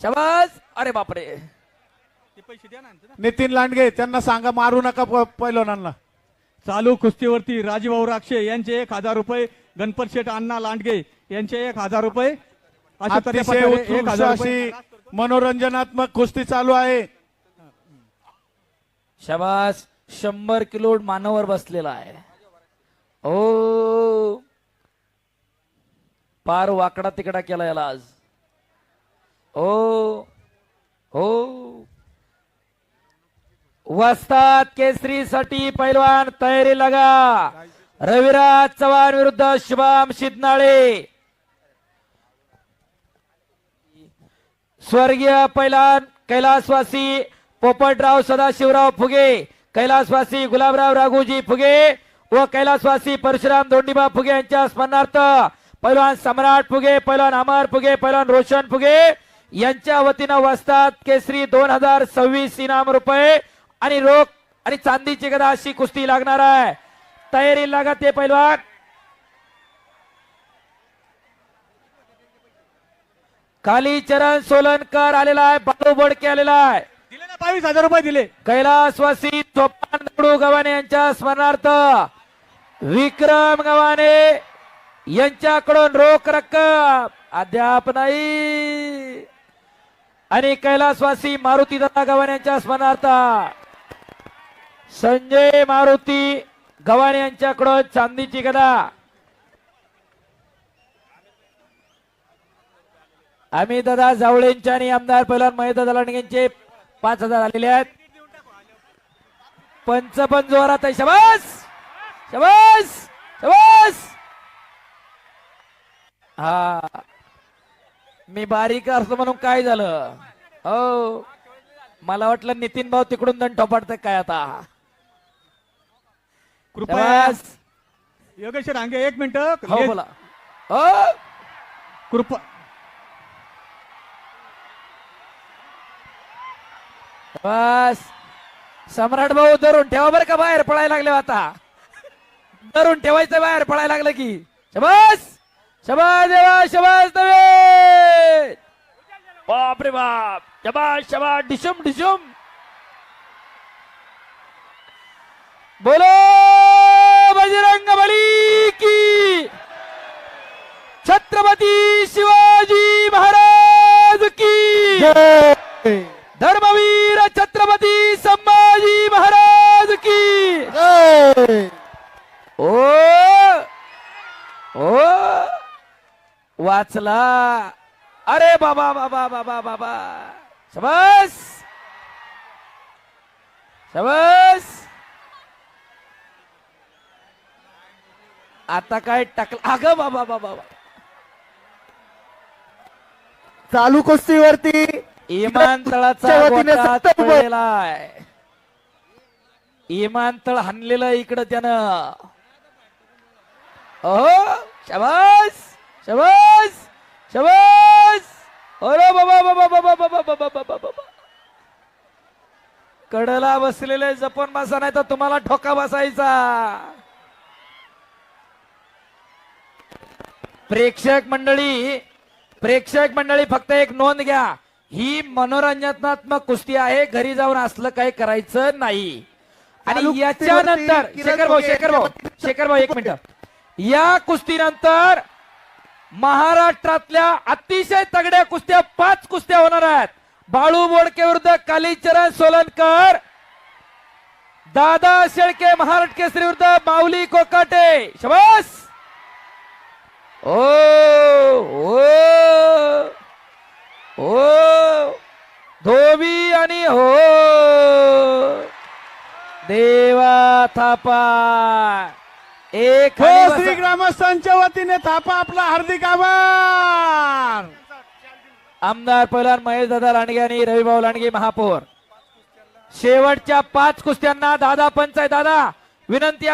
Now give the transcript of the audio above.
शाबास. अरे बापरे. नितीन लांडगे त्यांना सांगा मारू नका पैलवानांना. चालू कुस्तीवरती राजीभाऊ राक्षे यांचे 1000 रुपये, गणपत शेठ अण्णा लांडगे यांचे 1000 रुपये, अशा अतिशय तऱ्हेप्रकारे उत्कृष्ट 1000 रुपये. अशी मनोरंजनात्मक कुस्ती चालू आहे. शाबास. 100 किलो मानवर बसलेला आहे. ओ पार वाकडा तिकडा केला याला आज. ओ हो. वस्ताद केसरीसाठी पैलवान तयारी लगा. रविराज चव्हाण विरुद्ध शुभम शिदनाळे. स्वर्गीय पैलवान कैलासवासी पोपटराव सदाशिवराव फुगे, कैलासवासी गुलाबराव राघोजी फुगे व कैलासवासी परशुराम दोंडीबा फुगे यांच्या स्मरणार्थ पैलवान सम्राट फुगे, पैलवान अमर फुगे, पैलवान रोशन फुगे यांच्या वतीनं वस्ताद केसरी 2026 इनाम रुपये आणि रोख आणि चांदीची गदा अशी कुस्ती लागणार आहे. तयारी लागा ते पैलवान. कालीचरण सोलनकर आलेला आहे. बाळू बोडके आलेला आहे. दिले ना 22,000 रुपये दिले. कैलासवासी चोपान दगडू गव्हाणे यांच्या स्मरणार्थ विक्रम गव्हाणे यांच्याकडून रोख रक्कम अद्याप नाही. आणि कैलासवासी मारुती दादा गव्हाणे यांच्या स्मरणार्थ संजय मारुती गव्हाणे यांच्याकडून चांदीची गदा. आम्ही दादा जावळेंच्या आणि आमदार पैलवान महेश दादा लांडगेंचे 5000 आलेले आहेत. पंच पण जोरात आहे. शाबास शाबास शाबास. हा मी बारीक असतो म्हणून काय झालं. हो मला वाटलं नितीन भाऊ तिकडून दंड ठोपाडते काय आता. कृपया शाबास. योगेश रांगे 1 मिनिट. हो बोला. हो कृपा बस. सम्राट भाऊ धरून ठेवा बरं का. बाहेर पळायला लागले आता. धरून ठेवायचं बाहेर पळायला लागलं की. शबास शबास देवा शबास देवे. बाप रे बाप. शबास शबास. डिशुम डिशुम. बोलो बजरंग बली की. छत्रपती शिवाजी महाराज की. धर्मवीर छत्रपती संभाजी महाराज की. ओ ओ वाचला. अरे बाबा बाबा बाबा बाबा. शबास शबास. आता काय टाकलं अगं बाबा बाबा. चालू कुस्तीवरती इमानतळाचा वतीने गोटा 70 रुपये. पडलेला आहे. इमानतळ हाणलेलं इकडं त्यानं. अहो शबास शबास शबास. अरे बाबा बाबा बाबा बाबा बाबा बाबा बाबा. कडला बसलेले जपून बसा नाही तर तुम्हाला ठोका बसायचा. प्रेक्षक मंडळी फक्त एक नोंद घ्या. ही मनोरंजनात्मक कुस्ती आहे. घरी जाऊन असलं काही करायचं नाही. आणि याच्यानंतर शेखर भाऊ 1 मिनिट. या कुस्तीनंतर महाराष्ट्रातल्या अतिशय तगड्या कुस्त्या 5 कुस्त्या होणार आहेत. बाळू बोडके विरुद्ध कालीचरण सोलनकर, दादा शेळके महाराष्ट्र केसरी विरुद्ध माऊली कोकाटे. शबास. ओ ओ हो धोबी आणि हो देवा थापा. एक श्री ग्रामस्थांच्या वतीने थापा आपला हार्दिक आभार. आमदार पैलवान महेश दादा लांडगे आणि रविभाऊ लांडगे महापौर. शेवटच्या 5 कुस्त्यांना दादा पंच आहे. दादा विनंती